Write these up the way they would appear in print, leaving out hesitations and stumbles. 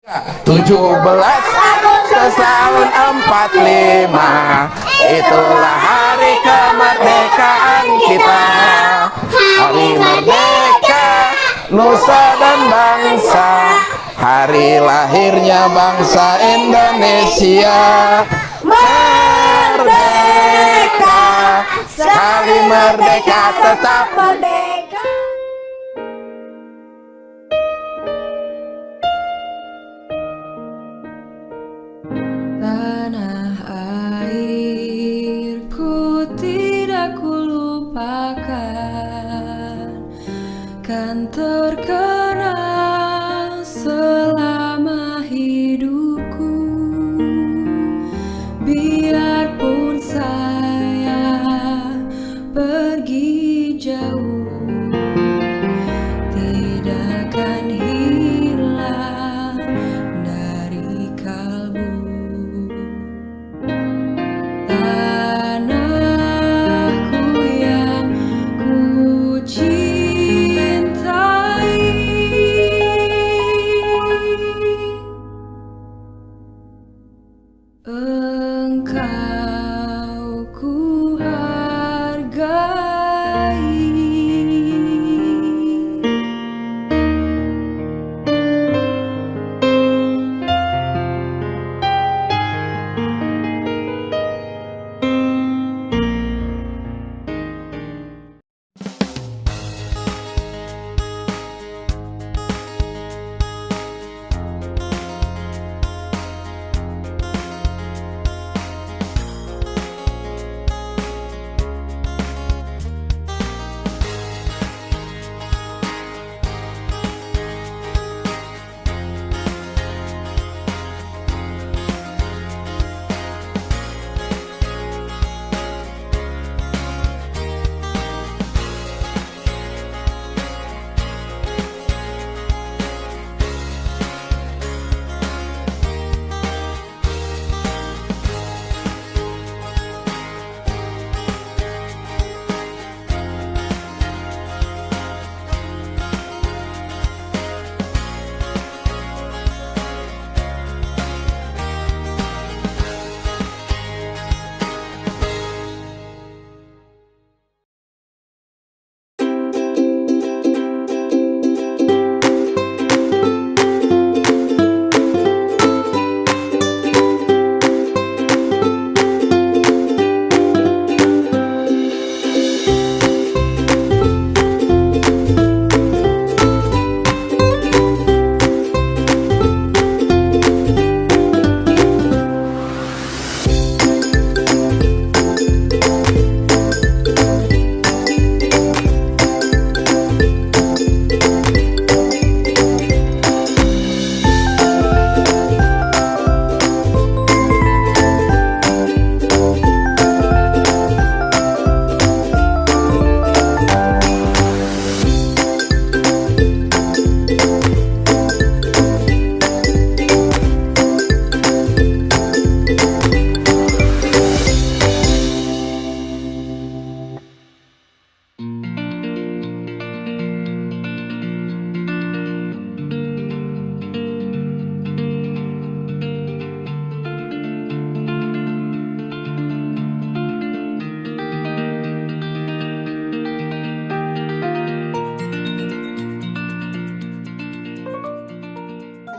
17 tahun 45, itulah hari kemerdekaan kita. Hari merdeka nusa dan bangsa, hari lahirnya bangsa Indonesia. Merdeka, sekali merdeka tetap merdeka. Tanah airku tidak kulupakan, kan terkenang selama hidupku. Biarpun saya pergi jauh, tidak akan hilang dari kalbu. Tanahku yang ku cintai, engkau ku hargai.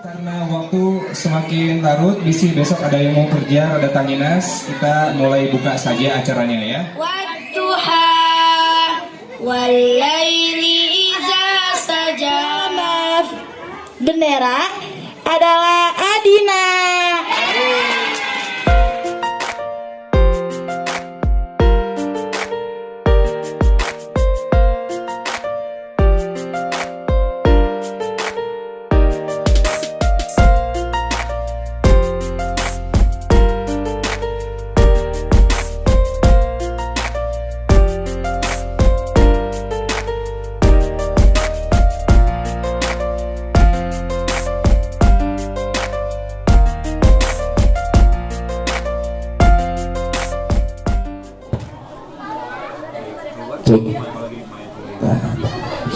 Karena waktu semakin larut, bisi besok ada yang mau kerja, ada tanginas, kita mulai buka saja acaranya ya. Wadduha walaili iza saja. Bendera adalah Adina.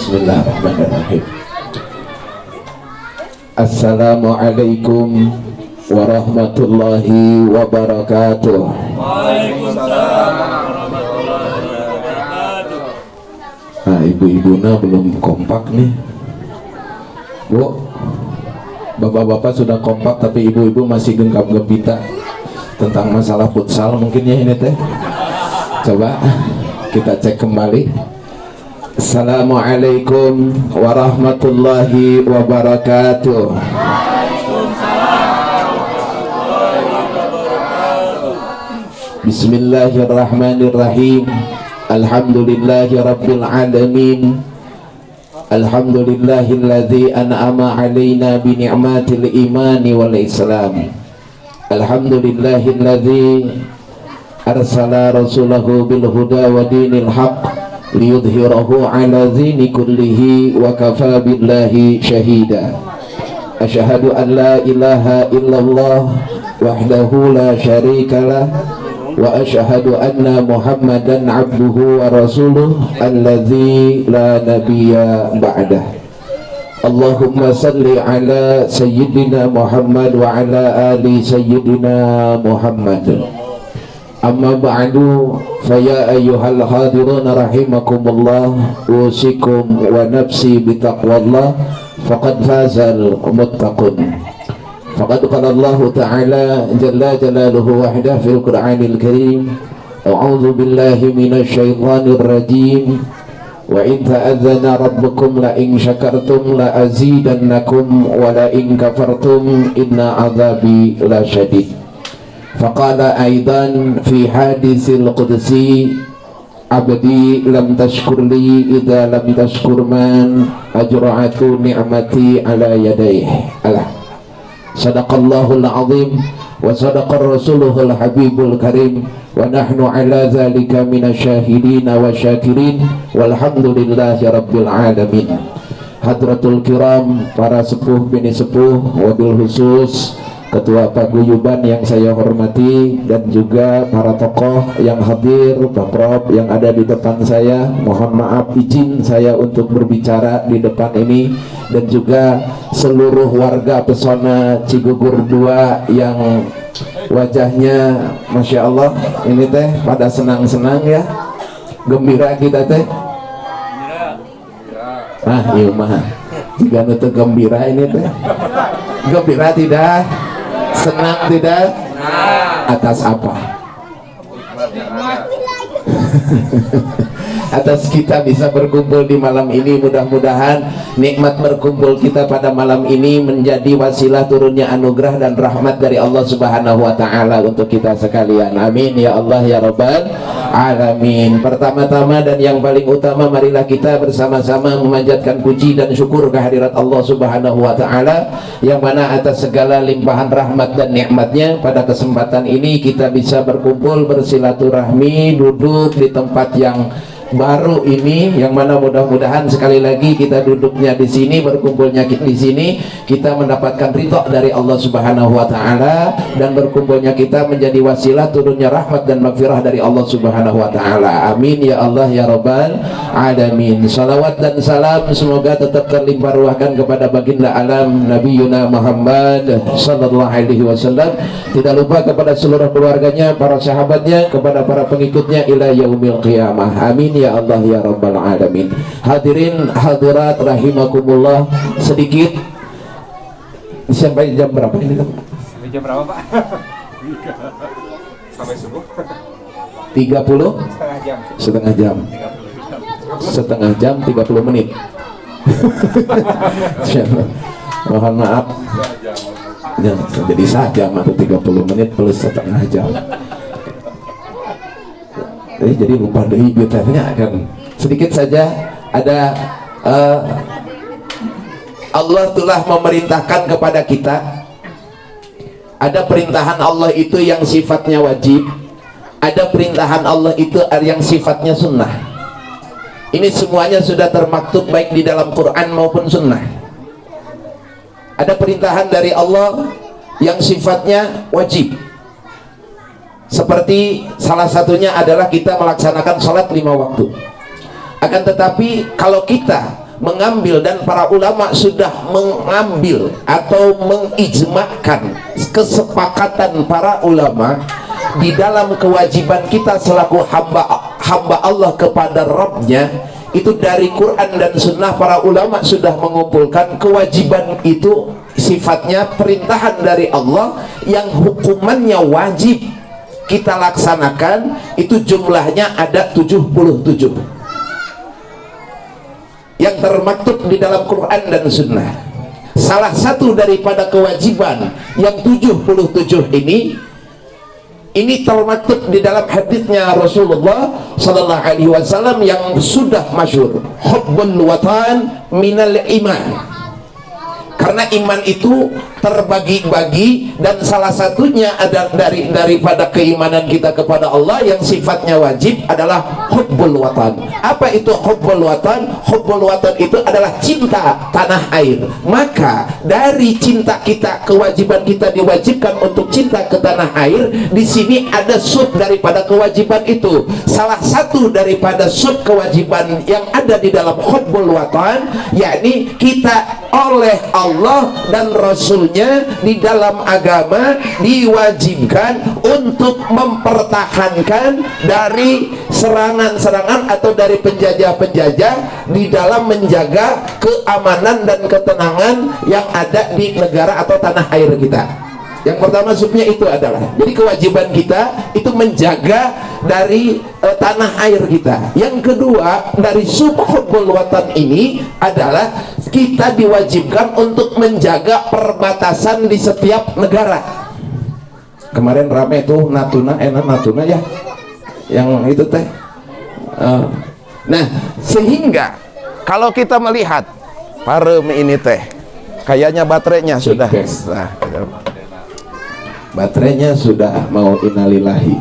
Bismillahirrahmanirrahim. Assalamualaikum warahmatullahi wabarakatuh. Nah, ibu-ibuna belum kompak nih, Bu. Bapak-bapak sudah kompak, tapi ibu-ibu masih genggam gempita tentang masalah futsal mungkin ya ini teh. Coba kita cek kembali. Assalamualaikum warahmatullahi wabarakatuh. Bismillahirrahmanirrahim. Alhamdulillahi rabbil alamin. Alhamdulillahilladzi an'ama alaina bi ni'matil imani wal islam. Alhamdulillahilladzi arsala rasulahu bil huda wa dinil haqq liyudhhirahu ala dini kullihi wa kafa billahi syahida. Asyhadu an la ilaha illallah wahdahu la syarikalah wa asyhadu anna Muhammadan abduhu wa rasuluh alladzi la nabiyya ba'dah. Allahumma salli ala sayyidina Muhammad wa ala ali sayyidina Muhammad. Amma ba'du, faya ayyuhal hadirun rahimakumullah, usikum wa nafsi bitaqwallah, faqad fazal muttaqun. Faqad qala Allah ta'ala jalla jalaluhu wahdah fil Qur'anil Karim, a'udzu billahi minasy syaithanir rajim, wa in ta'adzana rabbukum la in syakartum la azidannakum wa la in kafartum inna 'adzabi lasyadid. Faqala aidan fi hadisil qudsi, abdi lam tashkurli idza lam tashkur man ajra'atu ni'mati ala yadayhi. Allah. Sadaqallahul azim wa sadaqar rasuluhul habibul karim wa nahnu ala zalika minasyahidina wa syakirin walhamdulillahi rabbil alamin. Hadratul kiram, para sepuh bini sepuh, wabil khusus Ketua Paguyuban yang saya hormati, dan juga para tokoh yang hadir, Pemprov yang ada di depan saya. Mohon maaf izin saya untuk berbicara di depan ini, dan juga seluruh warga pesona Cigugur 2 yang wajahnya Masya Allah ini teh pada senang-senang ya, gembira kita teh. Ah iya mah jika nutup gembira ini teh, gembira tidak? Senang tidak? Atas apa? Atas kita bisa berkumpul di malam ini. Mudah-mudahan nikmat berkumpul kita pada malam ini menjadi wasilah turunnya anugerah dan rahmat dari Allah Subhanahu wa ta'ala untuk kita sekalian. Amin ya Allah ya Rabbal alamin. Pertama-tama dan yang paling utama, marilah kita bersama-sama memanjatkan puji dan syukur kehadirat Allah Subhanahu wa ta'ala, yang mana atas segala limpahan rahmat dan nikmatnya pada kesempatan ini kita bisa berkumpul bersilaturahmi, duduk di tempat yang baru ini, yang mana mudah-mudahan sekali lagi kita duduknya di sini, berkumpulnya di sini, kita mendapatkan ridha dari Allah Subhanahu wa ta'ala, dan berkumpulnya kita menjadi wasilah turunnya rahmat dan maghfirah dari Allah Subhanahu wa ta'ala. Amin ya Allah ya Rabbal alamin. Salawat dan salam semoga tetap terlimpah ruahkan kepada baginda alam Nabi Yuna Muhammad sallallahu alaihi wasallam, tidak lupa kepada seluruh keluarganya, para sahabatnya, kepada para pengikutnya ila yaumil qiyamah. Amin ya Allah ya Rabbal alamin. Hadirin hadirat rahimakumullah, sedikit sampai jam berapa ini? Sampai jam berapa Pak? Sampai subuh 30? Setengah jam. Setengah jam 30 menit. Mohon maaf ya, jadi sajam atau 30 menit plus setengah jam. Jadi lupa deh bitanya akan sedikit saja. Ada Allah telah memerintahkan kepada kita. Ada perintahan Allah itu yang sifatnya wajib, ada perintahan Allah itu yang sifatnya sunnah. Ini semuanya sudah termaktub baik di dalam Quran maupun sunnah. Ada perintahan dari Allah yang sifatnya wajib, seperti salah satunya adalah kita melaksanakan sholat 5 waktu. Akan tetapi kalau kita mengambil, dan para ulama sudah mengambil atau mengijmakan kesepakatan para ulama di dalam kewajiban kita selaku hamba Allah kepada Rabbnya itu. Dari Quran dan Sunnah para ulama sudah mengumpulkan kewajiban itu sifatnya perintahan dari Allah yang hukumannya wajib kita laksanakan. Itu jumlahnya ada 77 yang termaktub di dalam Quran dan Sunnah. Salah satu daripada kewajiban yang 77 ini termaktub di dalam hadisnya Rasulullah sallallahu alaihi wasallam yang sudah masyhur, hubbul watan minal iman. Karena iman itu terbagi-bagi, dan salah satunya ada daripada keimanan kita kepada Allah yang sifatnya wajib adalah hubbul watan. Apa itu hubbul watan? Hubbul watan itu adalah cinta tanah air. Maka dari cinta kita, kewajiban kita diwajibkan untuk cinta ke tanah air. Di sini ada sub daripada kewajiban itu. Salah satu daripada sub kewajiban yang ada di dalam hubbul watan, yakni kita oleh Allah dan Rasulnya di dalam agama diwajibkan untuk mempertahankan dari serangan-serangan atau dari penjajah-penjajah di dalam menjaga keamanan dan ketenangan yang ada di negara atau tanah air kita. Yang pertama subnya itu adalah, jadi kewajiban kita itu menjaga dari tanah air kita. Yang kedua dari sub hubbul watan ini adalah kita diwajibkan untuk menjaga perbatasan di setiap negara. Kemarin rame itu Natuna ya, yang itu teh. Nah, sehingga kalau kita melihat parem ini teh, kayaknya baterainya sudah. Nah, baterainya sudah mau innalillahi.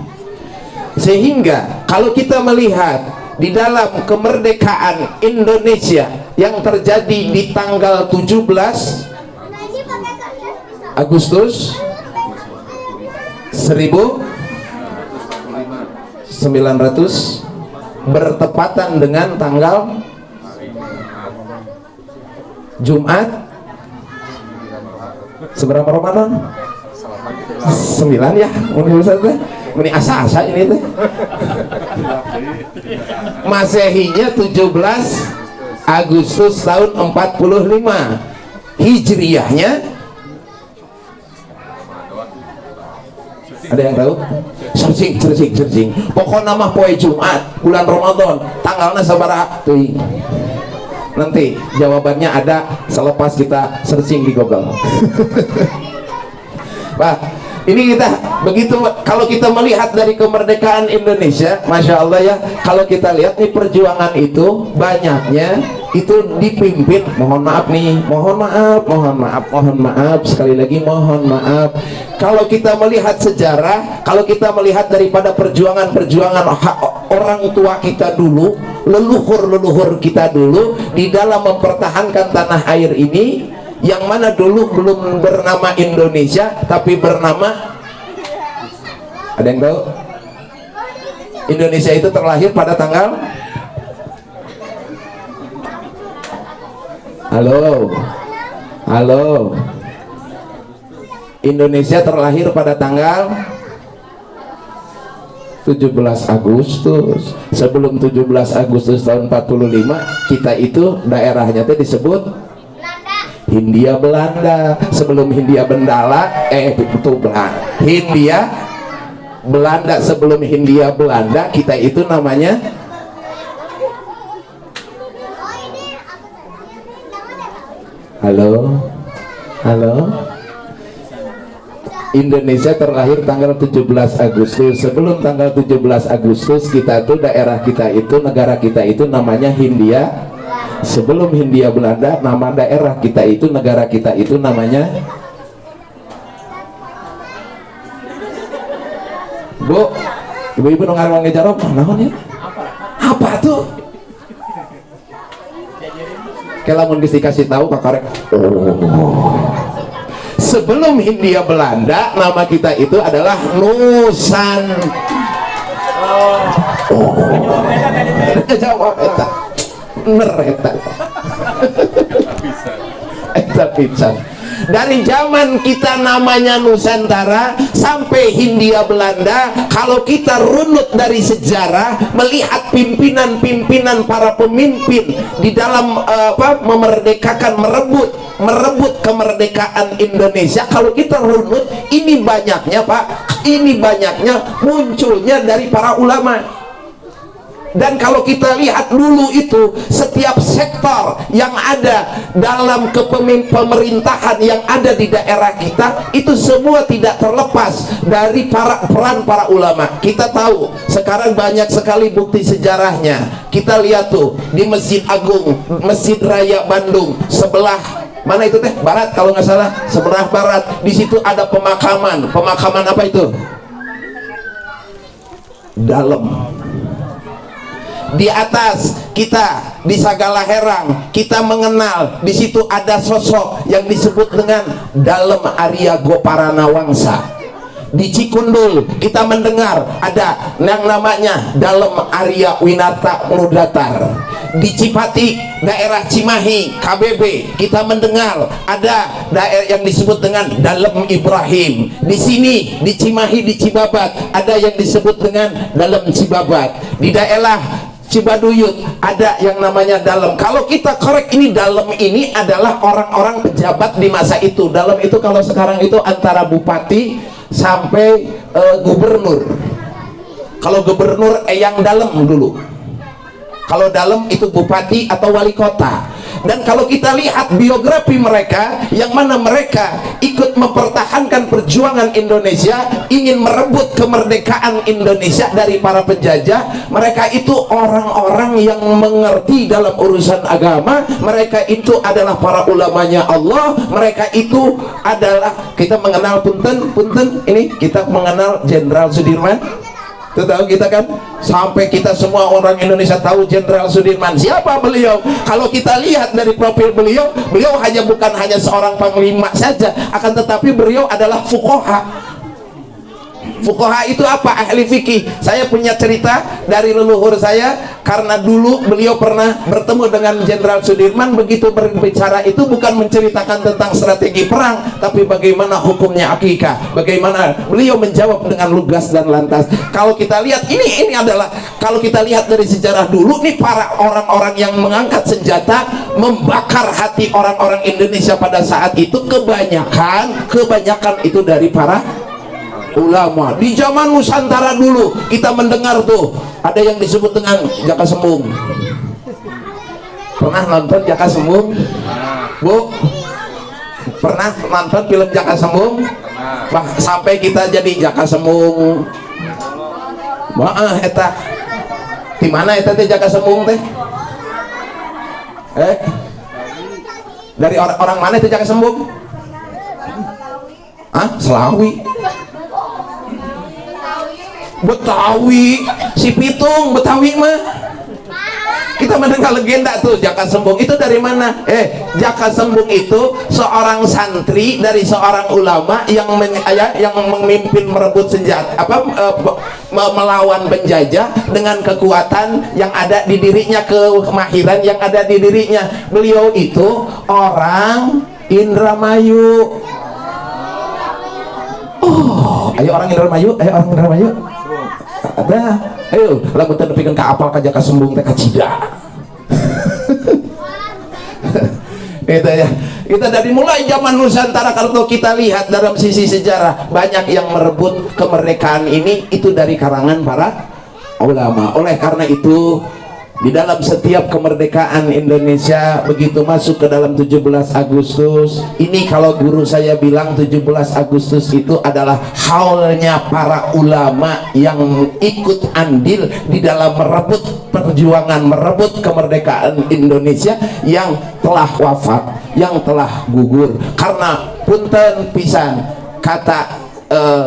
Sehingga kalau kita melihat di dalam kemerdekaan Indonesia yang terjadi di tanggal 17 Agustus 1900 bertepatan dengan tanggal Jumat seberapa Ramadan? 9 ya, ini asa-asa ini teh. Masehinya 17 Agustus tahun 45. Hijriyahnya ada yang tahu? Searching. Pokoknya mah poe Jumat bulan Ramadan, tanggalnya sabaraha teuing. Nanti jawabannya ada selepas kita searching di Google. Pak, ini kita begitu. Kalau kita melihat dari kemerdekaan Indonesia, masya Allah ya, kalau kita lihat nih perjuangan itu banyaknya itu dipimpin, mohon maaf sekali lagi mohon maaf. Kalau kita melihat sejarah, kalau kita melihat daripada perjuangan orang tua kita dulu, leluhur kita dulu di dalam mempertahankan tanah air ini, yang mana dulu belum bernama Indonesia tapi bernama, ada yang tahu? Indonesia itu terlahir pada tanggal, halo, Indonesia terlahir pada tanggal 17 Agustus. Sebelum 17 Agustus tahun 45 kita itu daerahnya itu disebut Hindia Belanda. Sebelum Hindia Belanda, sebelum Hindia Belanda kita itu namanya halo, Indonesia terlahir tanggal 17 Agustus. Sebelum tanggal 17 Agustus kita itu daerah kita itu, negara kita itu namanya Hindia. Sebelum Hindia Belanda, nama daerah kita itu, negara kita itu namanya, Bu, ibu-ibu nongkrong ngejarop, naon ya? Apa tuh? Kelamun dikasih tahu kakarek. Sebelum Hindia Belanda, nama kita itu adalah Jawab eta. bener eta. Eta pisan. Dari zaman kita namanya Nusantara sampai Hindia Belanda, kalau kita runut dari sejarah melihat pimpinan-pimpinan para pemimpin di dalam memerdekakan, merebut kemerdekaan Indonesia, kalau kita runut ini banyaknya Pak, ini banyaknya munculnya dari para ulama. Dan kalau kita lihat dulu itu setiap sektor yang ada dalam pemerintahan yang ada di daerah kita itu semua tidak terlepas dari peran para ulama. Kita tahu sekarang banyak sekali bukti sejarahnya. Kita lihat tuh di Masjid Agung, Masjid Raya Bandung sebelah mana itu teh? Barat kalau nggak salah, sebelah barat. Di situ ada pemakaman. Pemakaman apa itu? Dalam. Di atas kita di Sagala Herang kita mengenal di situ ada sosok yang disebut dengan Dalem Arya Goparanawangsa. Di Cikundul kita mendengar ada yang namanya Dalem Arya Winata Mudatar. Di Cipati daerah Cimahi KBB kita mendengar ada daerah yang disebut dengan Dalem Ibrahim. Di sini di Cimahi di Cibabat ada yang disebut dengan Dalem Cibabat. Di daerah Cibaduyut ada yang namanya Dalem. Kalau kita korek ini Dalem ini adalah orang-orang pejabat di masa itu. Dalem itu kalau sekarang itu antara bupati sampai gubernur. Kalau gubernur yang Dalem dulu. Kalau Dalem itu bupati atau wali kota. Dan kalau kita lihat biografi mereka, yang mana mereka ikut mempertahankan perjuangan Indonesia, ingin merebut kemerdekaan Indonesia dari para penjajah, mereka itu orang-orang yang mengerti dalam urusan agama, mereka itu adalah para ulamanya Allah, mereka itu adalah, kita mengenal punten ini, kita mengenal Jenderal Sudirman. Itu tahu kita kan, sampai kita semua orang Indonesia tahu Jenderal Sudirman. Siapa beliau? Kalau kita lihat dari profil beliau, beliau bukan hanya seorang panglima saja, akan tetapi beliau adalah fuqaha. Fuqaha itu apa? Ahli fikih. Saya punya cerita dari leluhur saya, karena dulu beliau pernah bertemu dengan Jenderal Sudirman. Begitu berbicara itu bukan menceritakan tentang strategi perang, tapi bagaimana hukumnya akikah, bagaimana beliau menjawab dengan lugas dan lantas. Kalau kita lihat ini adalah, kalau kita lihat dari sejarah dulu nih, para orang-orang yang mengangkat senjata membakar hati orang-orang Indonesia pada saat itu, kebanyakan itu dari para ulama. Di zaman Nusantara dulu kita mendengar tuh ada yang disebut dengan Jaka Sembung. Pernah nonton Jaka Sembung? Bu? Pernah nonton film Jaka Sembung? Sampai kita jadi Jaka Sembung. Wah, eta di mana eta teh Jaka Sembung teh? Dari orang mana itu Jaka Sembung? Selawi. Betawi, si Pitung, Betawi mah. Kita mendengar legenda tuh Jaka Sembung itu dari mana? Jaka Sembung itu seorang santri dari seorang ulama yang memimpin merebut senjata, melawan penjajah dengan kekuatan yang ada di dirinya, kemahiran yang ada di dirinya. Beliau itu orang Indramayu. Oh, ayo orang Indramayu, ada, ayo lagu terdepikan ke apal ke Jaka Sembung teh kacida. Itu ya, kita dari mulai zaman Nusantara, kalau kita lihat dalam sisi sejarah, banyak yang merebut kemerdekaan ini itu dari karangan para ulama. Oleh karena itu, di dalam setiap kemerdekaan Indonesia, begitu masuk ke dalam 17 Agustus ini, kalau guru saya bilang 17 Agustus itu adalah haulnya para ulama yang ikut andil di dalam merebut perjuangan, merebut kemerdekaan Indonesia yang telah wafat, yang telah gugur. Karena punten pisan, kata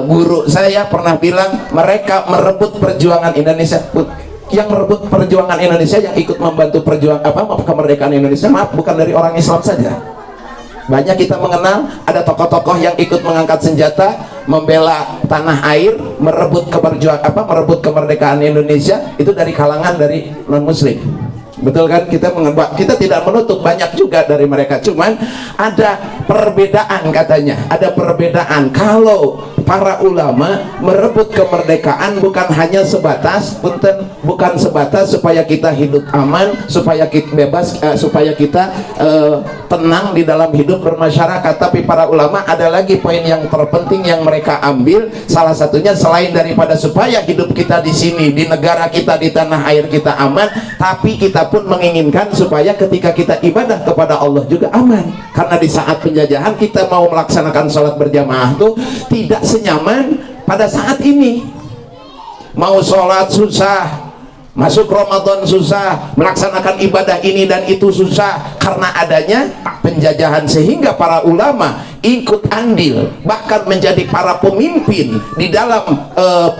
guru saya pernah bilang, mereka merebut perjuangan Indonesia. Yang merebut perjuangan Indonesia, yang ikut membantu perjuangan kemerdekaan Indonesia, maaf, bukan dari orang Islam saja. Banyak kita mengenal ada tokoh-tokoh yang ikut mengangkat senjata, membela tanah air, merebut merebut kemerdekaan Indonesia, itu dari kalangan dari non Muslim. Betul kan? Kita tidak menutup, banyak juga dari mereka, cuman ada perbedaan katanya, ada perbedaan. Kalau para ulama merebut kemerdekaan bukan hanya sebatas bukan sebatas supaya kita hidup aman, supaya kita bebas, supaya kita tenang di dalam hidup bermasyarakat, tapi para ulama ada lagi poin yang terpenting yang mereka ambil. Salah satunya selain daripada supaya hidup kita di sini, di negara kita, di tanah air kita aman, tapi kita pun menginginkan supaya ketika kita ibadah kepada Allah juga aman. Karena di saat penjajahan kita mau melaksanakan sholat berjamaah tuh tidak senyaman pada saat ini. Mau sholat susah, masuk Ramadan susah, melaksanakan ibadah ini dan itu susah karena adanya penjajahan. Sehingga para ulama ikut andil, bahkan menjadi para pemimpin di dalam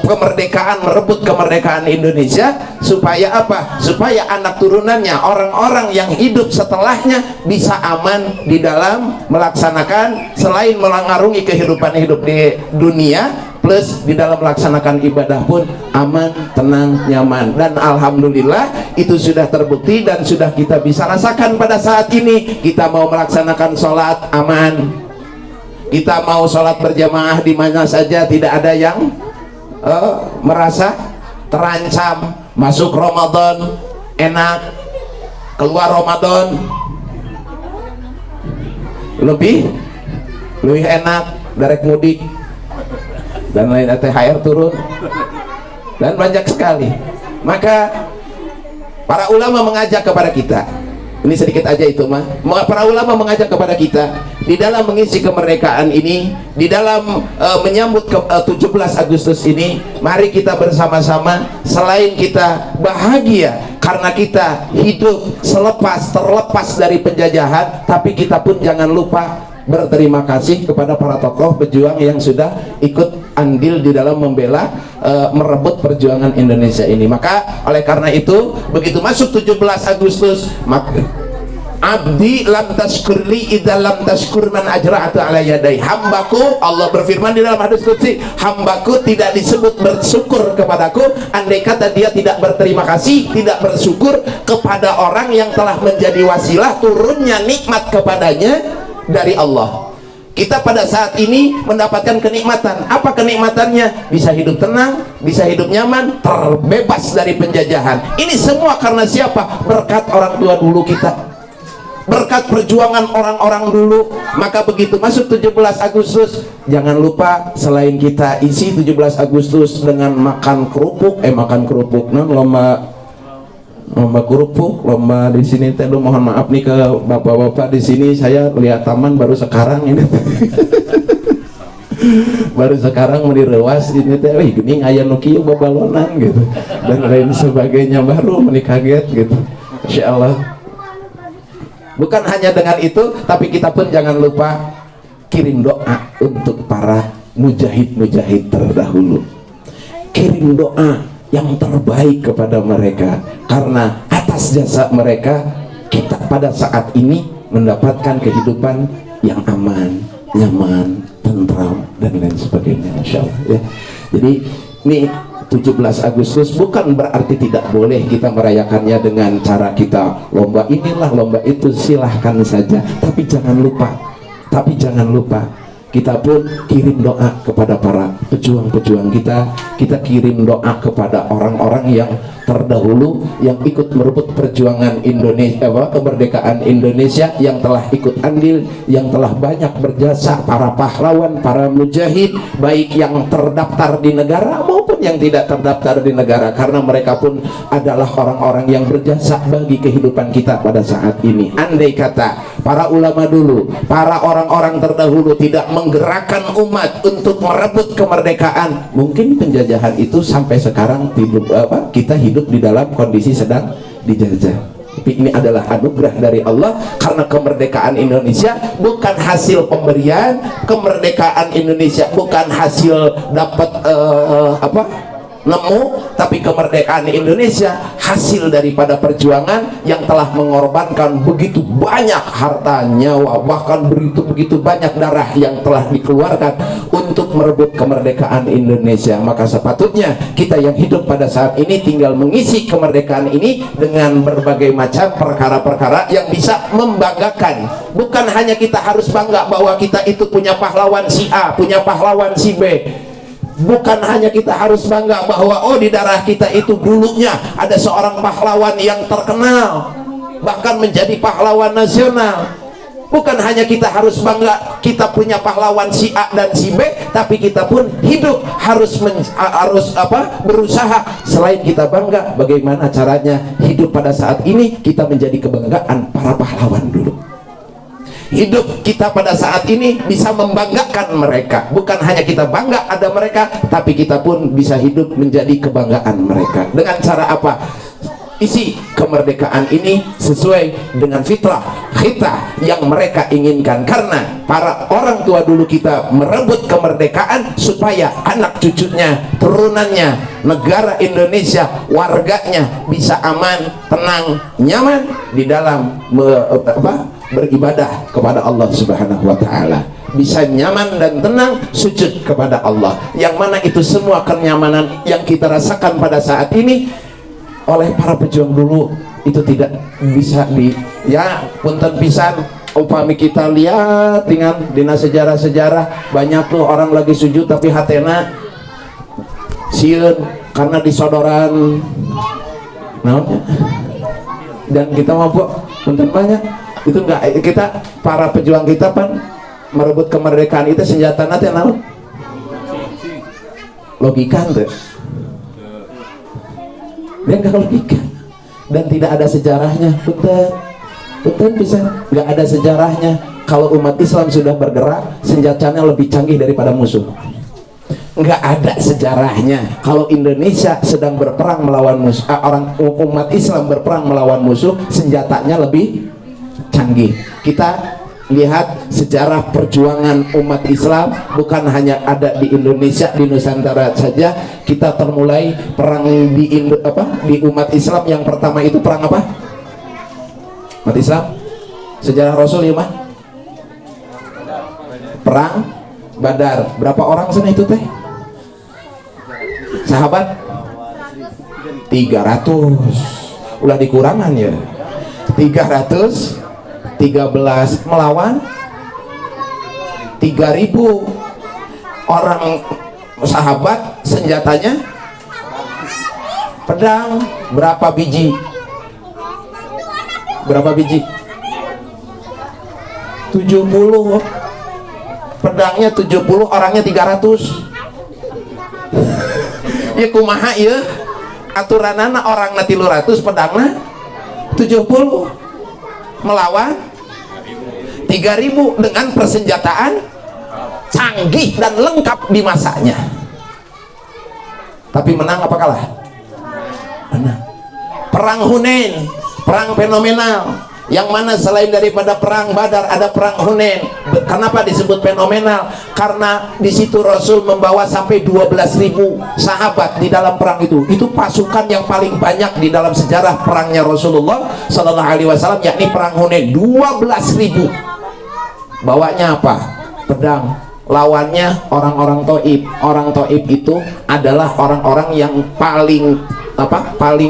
kemerdekaan, merebut kemerdekaan Indonesia. Supaya apa? Supaya anak turunannya, orang-orang yang hidup setelahnya bisa aman di dalam melaksanakan, selain mengarungi kehidupan hidup di dunia, plus di dalam melaksanakan ibadah pun aman, tenang, nyaman. Dan alhamdulillah itu sudah terbukti dan sudah kita bisa rasakan pada saat ini. Kita mau melaksanakan sholat aman, kita mau sholat berjamaah di mana saja, tidak ada yang merasa terancam. Masuk Ramadan enak, keluar Ramadan lebih enak, direct mudik dan lain, THR turun dan banyak sekali. Maka para ulama mengajak kepada kita, ini sedikit aja itu mah, para ulama mengajak kepada kita di dalam mengisi kemerdekaan ini, di dalam menyambut 17 Agustus ini, mari kita bersama-sama, selain kita bahagia karena kita hidup terlepas dari penjajahan, tapi kita pun jangan lupa berterima kasih kepada para tokoh pejuang yang sudah ikut andil di dalam membela, merebut perjuangan Indonesia ini. Maka oleh karena itu, begitu masuk 17 Agustus, maka abdi lam tashkurli idza lam tashkur man ajra'atu ala yadai. Hambaku, Allah berfirman di dalam hadis qudsi, hambaku tidak disebut bersyukur kepadaku andai kata dia tidak berterima kasih, tidak bersyukur kepada orang yang telah menjadi wasilah turunnya nikmat kepadanya dari Allah. Kita pada saat ini mendapatkan kenikmatan. Apa kenikmatannya? Bisa hidup tenang, bisa hidup nyaman, terbebas dari penjajahan. Ini semua karena siapa? Berkat orang tua dulu kita, berkat perjuangan orang-orang dulu. Maka begitu masuk 17 Agustus, jangan lupa selain kita isi 17 Agustus dengan makan kerupuk, lomba kerupuk, lomba di sini teh. Mohon maaf nih ke bapak-bapak di sini, saya lihat taman baru sekarang ini. Baru sekarang menirewas ini teh, gini aya nu kieu babalonan gitu dan lain sebagainya, baru kaget gitu. Insyaallah. Bukan hanya dengan itu, tapi kita pun jangan lupa kirim doa untuk para mujahid-mujahid terdahulu. Kirim doa yang terbaik kepada mereka, karena atas jasa mereka kita pada saat ini mendapatkan kehidupan yang aman, nyaman, tentram dan lain sebagainya, insyaallah ya. Jadi ini 17 Agustus bukan berarti tidak boleh kita merayakannya dengan cara kita lomba inilah lomba itu, silahkan saja, tapi jangan lupa kita pun kirim doa kepada para pejuang-pejuang kita kirim doa kepada orang-orang yang terdahulu yang ikut merebut perjuangan Indonesia, kemerdekaan Indonesia, yang telah ikut andil, yang telah banyak berjasa, para pahlawan, para mujahid, baik yang terdaftar di negara maupun yang tidak terdaftar di negara, karena mereka pun adalah orang-orang yang berjasa bagi kehidupan kita pada saat ini. Andai kata para ulama dulu, para orang-orang terdahulu tidak menggerakkan umat untuk merebut kemerdekaan, mungkin penjajahan itu sampai sekarang kita hidup di dalam kondisi sedang dijajah. Tapi ini adalah anugerah dari Allah, karena kemerdekaan Indonesia bukan hasil pemberian, kemerdekaan Indonesia bukan hasil dapat nemu, tapi kemerdekaan Indonesia hasil daripada perjuangan yang telah mengorbankan begitu banyak harta, nyawa, bahkan begitu banyak darah yang telah dikeluarkan untuk merebut kemerdekaan Indonesia. Maka sepatutnya kita yang hidup pada saat ini tinggal mengisi kemerdekaan ini dengan berbagai macam perkara-perkara yang bisa membanggakan. Bukan hanya kita harus bangga bahwa kita itu punya pahlawan si A, punya pahlawan si B. Bukan hanya kita harus bangga bahwa oh di darah kita itu dulunya ada seorang pahlawan yang terkenal, bahkan menjadi pahlawan nasional. Bukan hanya kita harus bangga kita punya pahlawan si A dan si B, tapi kita pun hidup harus berusaha. Selain kita bangga, bagaimana caranya hidup pada saat ini kita menjadi kebanggaan para pahlawan dulu. Hidup kita pada saat ini bisa membanggakan mereka. Bukan hanya kita bangga ada mereka, tapi kita pun bisa hidup menjadi kebanggaan mereka. Dengan cara apa? Isi kemerdekaan ini sesuai dengan fitrah kita yang mereka inginkan. Karena para orang tua dulu kita merebut kemerdekaan supaya anak cucunya, turunannya, negara Indonesia, warganya bisa aman, tenang, nyaman di dalam beribadah kepada Allah Subhanahu wa Ta'ala, bisa nyaman dan tenang sujud kepada Allah. Yang mana itu semua kenyamanan yang kita rasakan pada saat ini oleh para pejuang dulu itu tidak bisa punten pisan. Upami kita lihat dengan dina sejarah-sejarah, banyak tuh orang lagi sujud tapi hatena sieun karena disodoran dan kita mampu punten banyak itu enggak. Kita para pejuang kita pan merebut kemerdekaan itu senjata nanti naon logika tuh dia enggak logika dan tidak ada sejarahnya. Punten bisa enggak ada sejarahnya. Kalau umat Islam sudah bergerak, senjatanya lebih canggih daripada musuh. Enggak ada sejarahnya. Kalau Indonesia sedang berperang melawan musuh, umat Islam berperang melawan musuh, senjatanya lebih canggih. Kita lihat sejarah perjuangan umat Islam bukan hanya ada di Indonesia, di Nusantara saja. Kita termulai perang di umat Islam yang pertama itu perang apa? Umat Islam sejarah Rasul ya mah? Perang Badar. Berapa orang sana itu teh? Sahabat 300. Ulah dikurangan ya. 313 melawan 3.000 orang sahabat. Senjatanya pedang berapa biji? 70. Pedangnya 70, orangnya 300. Ya kumaha ya aturanana orangna 300, pedangna 70 melawan 3.000 dengan persenjataan canggih dan lengkap di masanya. Tapi menang apa kalah? Menang. Perang Hunain, perang fenomenal, yang mana selain daripada perang Badar ada perang Hunain. Kenapa disebut fenomenal? Karena di situ Rasul membawa sampai 12.000 sahabat di dalam perang itu. Itu pasukan yang paling banyak di dalam sejarah perangnya Rasulullah Sallallahu Alaihi Wasallam, yakni perang Hunain. 12.000. Bawanya apa? Pedang. Lawannya orang-orang Taif. Orang Taif itu adalah orang-orang yang paling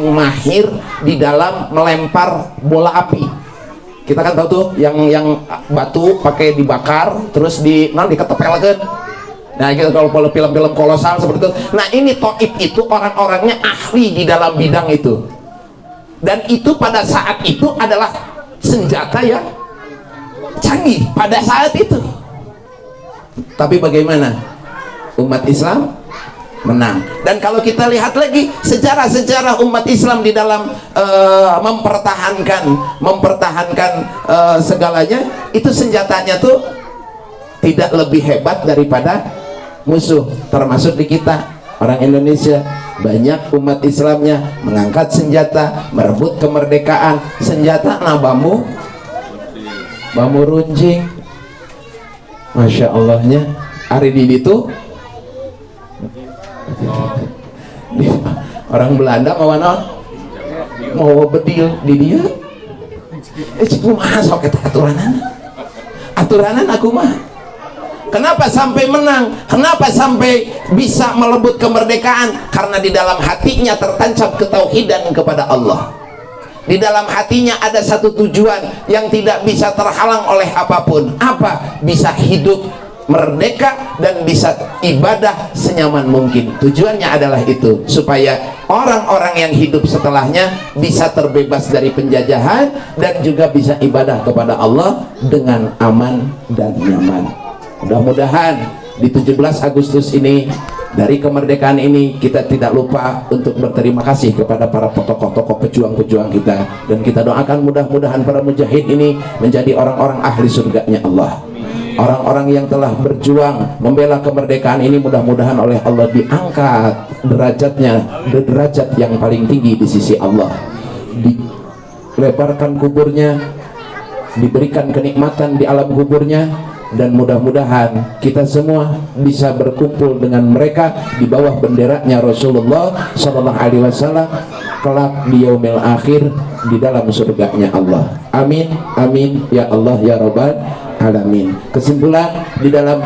mahir di dalam melempar bola api. Kita kan tahu tuh yang batu pakai dibakar terus diketepelkeun. Nah gitu kalau film-film kolosal seperti itu. Nah ini Taif itu orang-orangnya ahli di dalam bidang itu. Dan itu pada saat itu adalah senjata yang canggih pada saat itu. Tapi bagaimana? Umat Islam menang. Dan kalau kita lihat lagi sejarah-sejarah umat Islam di dalam mempertahankan segalanya, itu senjatanya tuh tidak lebih hebat daripada musuh. Termasuk di kita orang Indonesia, banyak umat Islamnya mengangkat senjata, merebut kemerdekaan. Senjata bambu runcing. Masya Allahnya hari di itu Orang Belanda mau naon? Mau bedil di dia. Kumaha sok eta aturanan aku mah. Kenapa sampai menang? Kenapa sampai bisa melebut kemerdekaan? Karena di dalam hatinya tertancap ketauhidan kepada Allah. Di dalam hatinya ada satu tujuan yang tidak bisa terhalang oleh apapun. Apa? Bisa hidup merdeka dan bisa ibadah senyaman mungkin. Tujuannya adalah itu, supaya orang-orang yang hidup setelahnya bisa terbebas dari penjajahan dan juga bisa ibadah kepada Allah dengan aman dan nyaman. Mudah-mudahan di 17 Agustus ini, dari kemerdekaan ini, kita tidak lupa untuk berterima kasih kepada para tokoh-tokoh pejuang-pejuang kita, dan kita doakan mudah-mudahan para mujahid ini menjadi orang-orang ahli surganya Allah. Orang-orang yang telah berjuang membela kemerdekaan ini mudah-mudahan oleh Allah diangkat derajatnya, derajat yang paling tinggi di sisi Allah, dilebarkan kuburnya, diberikan kenikmatan di alam kuburnya, dan mudah-mudahan kita semua bisa berkumpul dengan mereka di bawah benderanya Rasulullah Sallallahu Alaihi Wasallam kelak di yaumil akhir di dalam surganya Allah. Amin, amin ya Allah ya Rabbal Alamin. Kesimpulan di dalam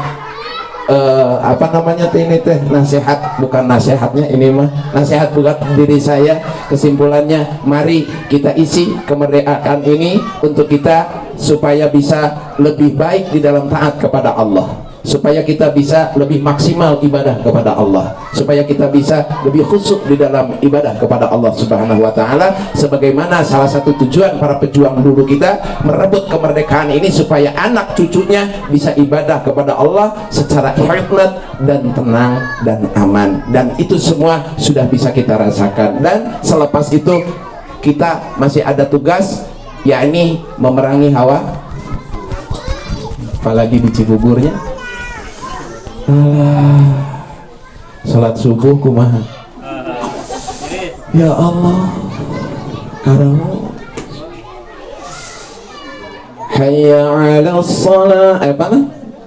apa namanya ini teh nasihat, bukan nasihatnya ini mah nasihat buat diri saya. Kesimpulannya, mari kita isi kemerdekaan ini untuk kita supaya bisa lebih baik di dalam taat kepada Allah, supaya kita bisa lebih maksimal ibadah kepada Allah, supaya kita bisa lebih khusyuk di dalam ibadah kepada Allah Subhanahu wa taala, sebagaimana salah satu tujuan para pejuang dulu kita merebut kemerdekaan ini supaya anak cucunya bisa ibadah kepada Allah secara hikmat dan tenang dan aman. Dan itu semua sudah bisa kita rasakan, dan selepas itu kita masih ada tugas, yakni memerangi hawa, apalagi di Cibuburnya. Salat subuh kumaha? Ya Allah, karena hayya 'alas shalah, apa?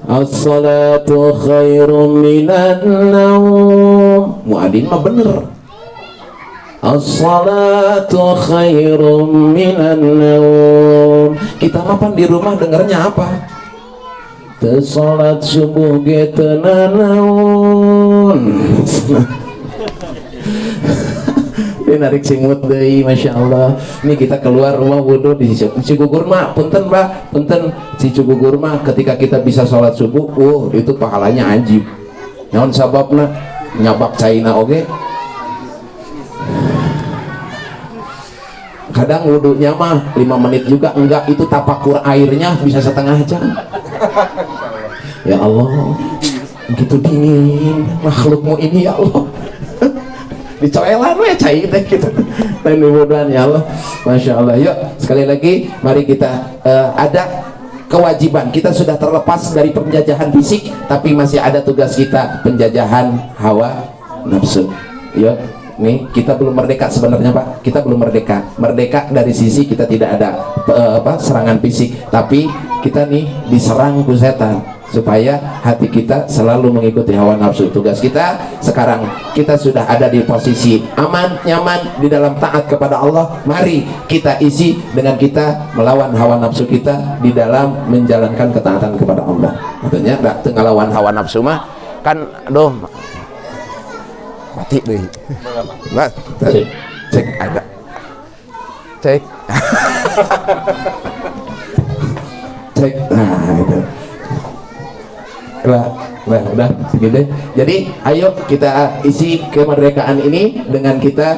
As-salatu khairum minan naum. Muadzin mah bener. As-salatu khairum minan naum. Kita mapan di rumah dengarnya apa? Salat subuh gitu nanaun. Ini narik simut deui, masya Allah. Ini kita keluar rumah wudhu di Cigugur mah, punten Mbak, punten si Cigugur mah ketika kita bisa sholat subuh, itu pahalanya ajib. Naon sababna? Nyabak caina oge. Kadang wudhunya mah 5 menit juga enggak, itu tapakur airnya bisa setengah jam. Ya Allah, begitu dingin makhlukmu ini ya Allah. Dicoelan we cai teh gitu. Dan mudah-mudahan ya Allah, masya Allah. Yuk sekali lagi, mari kita ada kewajiban, kita sudah terlepas dari penjajahan fisik, tapi masih ada tugas kita, penjajahan hawa nafsu. Yuk, nih kita belum merdeka sebenarnya Pak, kita belum merdeka. Merdeka dari sisi kita tidak ada serangan fisik, tapi kita nih diserang ku setan supaya hati kita selalu mengikuti hawa nafsu. Tugas kita sekarang, kita sudah ada di posisi aman, nyaman di dalam taat kepada Allah. Mari kita isi dengan kita melawan hawa nafsu kita di dalam menjalankan ketaatan kepada Allah. Artinya enggak ngelawan hawa nafsu mah kan aduh mati deh. Mas, cek ada. Cek. Cek. Nah, itu. Udah segitu. Jadi ayo kita isi kemerdekaan ini dengan kita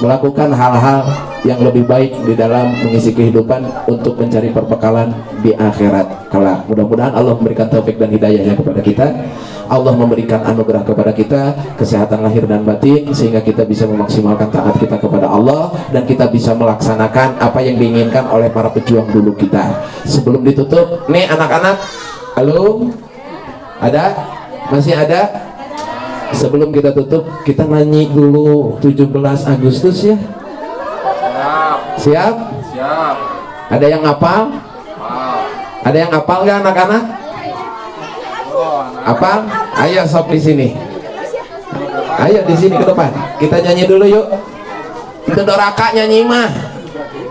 melakukan hal-hal yang lebih baik di dalam mengisi kehidupan untuk mencari perbekalan di akhirat kelak. Mudah-mudahan Allah memberikan taufik dan hidayahnya kepada kita. Allah memberikan anugerah kepada kita kesehatan lahir dan batin, sehingga kita bisa memaksimalkan taat kita kepada Allah dan kita bisa melaksanakan apa yang diinginkan oleh para pejuang dulu kita. Sebelum ditutup, nih anak-anak, halo, ada? Masih ada? Sebelum kita tutup, kita nyanyi dulu 17 Agustus ya. Siap? Siap. Ada yang hafal? Ada yang hafal nggak anak-anak? Apa? Ayo sok di sini. Ayo di sini ke depan. Kita nyanyi dulu yuk. Itu doraka nyanyi mah.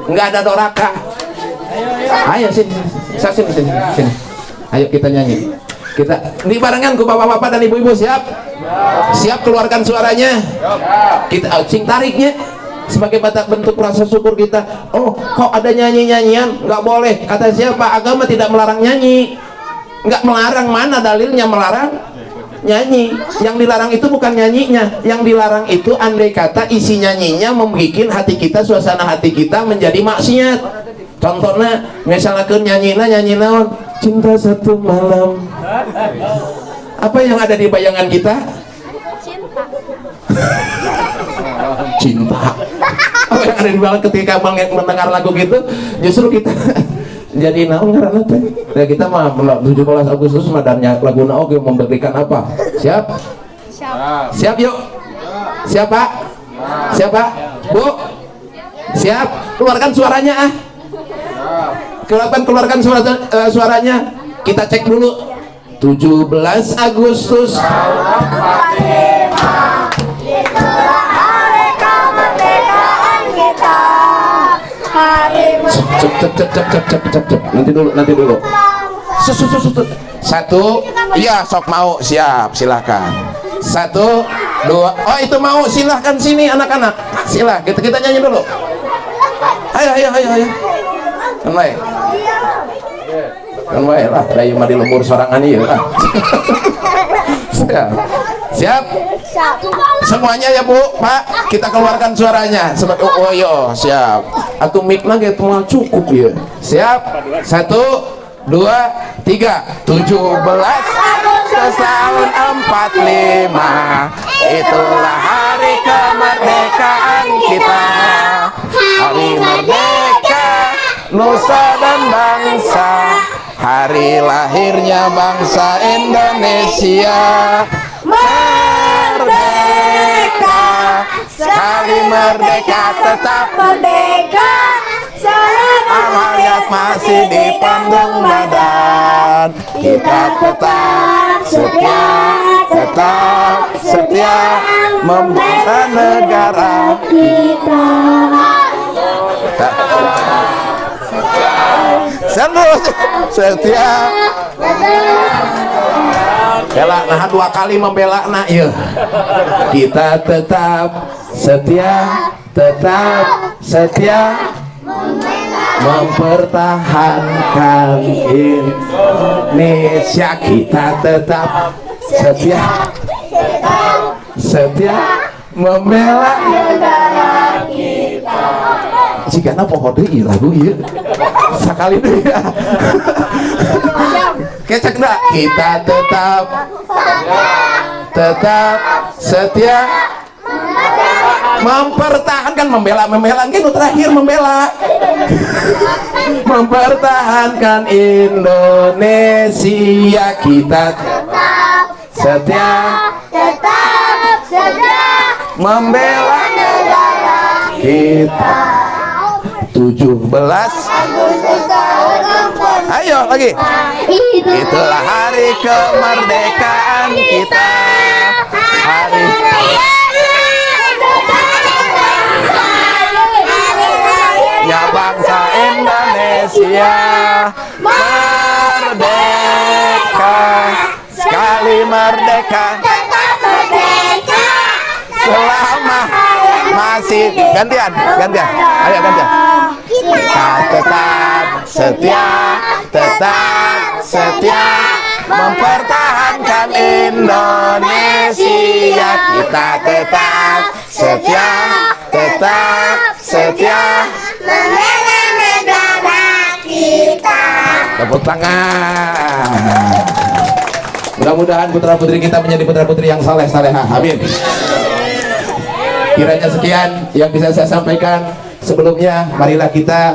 Enggak ada doraka. Ayo sini. Sini. Ayo kita nyanyi. Kita ini barengan ku bapak-bapak dan ibu-ibu, siap? Siap keluarkan suaranya. Kita sing tariknya sebagai bentuk rasa syukur kita. Oh, kok ada nyanyi-nyanyian? Nggak boleh. Kata siapa? Agama tidak melarang nyanyi. Nggak melarang, mana dalilnya melarang nyanyi? Yang dilarang itu bukan nyanyinya. Yang dilarang itu andai kata isi nyanyinya membuat hati kita, suasana hati kita menjadi maksiat. Contohnya, misalnya ke nyanyi naon, cinta satu malam. Apa yang ada di bayangan kita? Cinta. Apa yang ada di bayangan ketika mendengar lagu gitu? Justru kita jadi naon ngaranna teh. Ya kita mah 17 Agustus madarnya lagu naon memberikan apa? Siap? Siap yuk. Siapa? Siapa? Bu? Siap? Keluarkan suaranya ah. Keluarkan suaranya. Kita cek dulu. 17 Agustus cep. Nanti dulu. Satu, iya sok mau, siap, silahkan. 1, 2, oh itu mau, silahkan sini anak-anak, silah, kita nyanyi dulu. Ayo. Kan wae lah, dari mah di lembur sorangan ieu lah. Siap? Semuanya ya Bu, Pak, kita keluarkan suaranya. Oh yo, siap. Atuh mic lagi mah cukup ya. Siap? 1, 2, 3. 17 Agustus tahun 45. Itulah hari kemerdekaan kita. Hari merdeka nusa dan bangsa. Hari lahirnya bangsa Indonesia. Merdeka, sekali merdeka tetap merdeka. Amanat masih di panggung badan. Kita tetap setia membela negara kita. Setia bela nah 2 kali membela nah iya. Kita tetap setia mempertahankan Indonesia. Kita tetap setia membela negara kita. Jika pohon deui lagu ieu sakali deui ya. Kecek dah. Kita tetap setia mempertahankan membela kan terakhir membela mempertahankan Indonesia. Kita setia membela negara kita. 17 ayo lagi. Itulah hari kemerdekaan kita. Hari ya bangsa Indonesia. Merdeka, sekali merdeka selama masih gantian. Ayo gantian. Kita tetap setia mempertahankan Indonesia. Kita tetap setia membela negara kita. Tepuk tangan. Mudah-mudahan putra-putri kita menjadi putra-putri yang saleh-salehah. Amin. Kiranya sekian yang bisa saya sampaikan. Sebelumnya marilah kita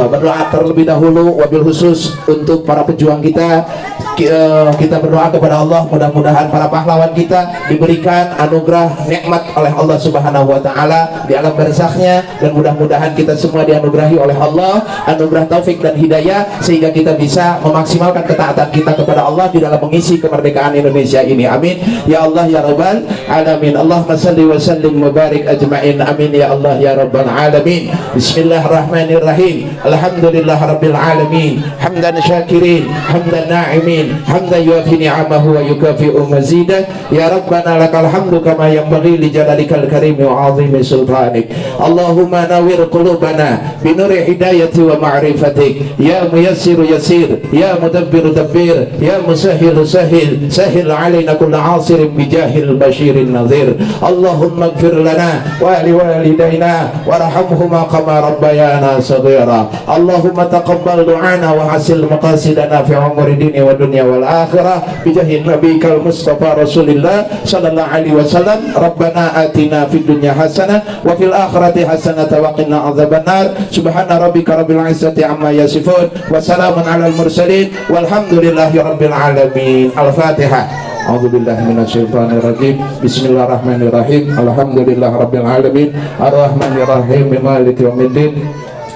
berdoa terlebih dahulu, wabil khusus untuk para pejuang kita kita berdoa kepada Allah, mudah-mudahan para pahlawan kita diberikan anugerah nikmat oleh Allah Subhanahu wa taala di alam barzaknya, dan mudah-mudahan kita semua dianugerahi oleh Allah anugerah taufik dan hidayah sehingga kita bisa memaksimalkan ketaatan kita kepada Allah di dalam mengisi kemerdekaan Indonesia ini. Amin ya Allah ya rabbal alamin. Allahumma salli wa sallim wa barik ajma'in. Amin ya Allah ya rabbal alamin. Bismillahirrahmanirrahim. Alhamdulillah rabbil alamin. Hamdan syakirin, hamdan na'imin, hamdan yuafi ni'amahu wa yukafi'u mazidah. Ya Rabbana lakal hamdu kama yanbaghi li jalalikal karim wa 'azimi sultanik. Allahumma nawwir qulubana bi nuri hidayati wa ma'rifatik. Ya muyassir yasir, ya mudabbir dabbir, ya musahhil sahil, sahil 'alaina kull 'asirin bi jahil bashirin nadhir. Allahumma ighfir lana wa li walidayna warhamhuma kama rabbayana saghira. Allahumma taqabbal du'ana wa hasil maqasidana fi umuri dini wa dunya wal akhirah bi jahi nabiyikal mustafa rasulillah sallallahu alaihi wasallam. Rabbana atina fid dunya hasanah wa fil akhirati hasanah wa qina adzabannar. Subhana rabbika rabbil izzati amma yasifun wa salamun alal mursalin walhamdulillahi rabbil alamin. Al-Fatihah. A'udzubillahi minasyaitonir rajim. Bismillahirrahmanirrahim. Alhamdulillahirabbil alamin. Arrahmanirrahim. Maliki yaumiddin.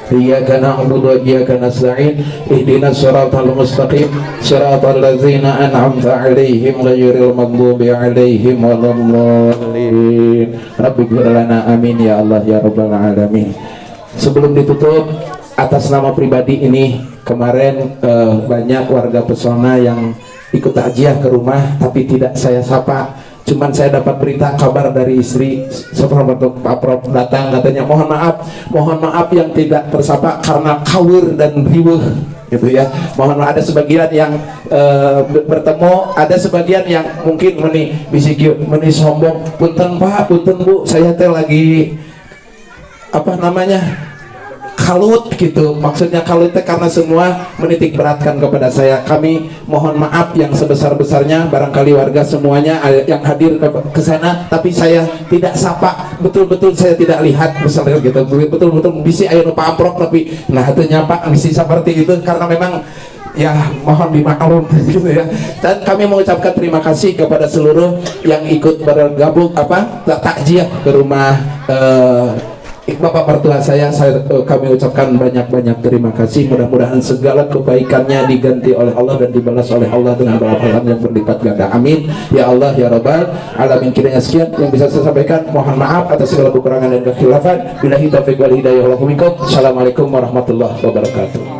Iyyaka na'budu wa iyyaka nasta'in. Ihdinas siratal mustaqim. Siratal ladzina an'amta 'alaihim ghairil maghdubi 'alaihim waladdallin. Rabbighfir lana. Amin ya Allah ya rabbal alamin. Sebelum ditutup, atas nama pribadi ini, kemarin banyak warga Pesona yang ikut takziah ke rumah tapi tidak saya sapa. Cuman saya dapat berita kabar dari istri seperti Pak Prof datang, katanya mohon maaf yang tidak tersapa karena kawir dan riweuh gitu ya. Mohon maaf, ada sebagian yang bertemu, ada sebagian yang mungkin meni sombong, punten Pak, punten Bu, saya teh lagi kalut gitu. Maksudnya kalut karena semua menitik beratkan kepada saya. Kami mohon maaf yang sebesar-besarnya, barangkali warga semuanya yang hadir ke sana tapi saya tidak sapa, betul-betul saya tidak lihat misalnya gitu, betul-betul bisi aya nu pamprok tapi nah itu nyapa bisi seperti itu, karena memang ya mohon dimaklum gitu ya. Dan kami mengucapkan terima kasih kepada seluruh yang ikut bergabung takziah ke rumah Bapak mertua saya, kami ucapkan banyak-banyak terima kasih. Mudah-mudahan segala kebaikannya diganti oleh Allah dan dibalas oleh Allah dengan pahala yang berlipat ganda. Amin ya Allah ya rabbal alamin. Kiranya sekian yang bisa saya sampaikan. Mohon maaf atas segala kekurangan dan kekhilafan. Billahi taufiq wal hidayah. Assalamualaikum warahmatullahi wabarakatuh.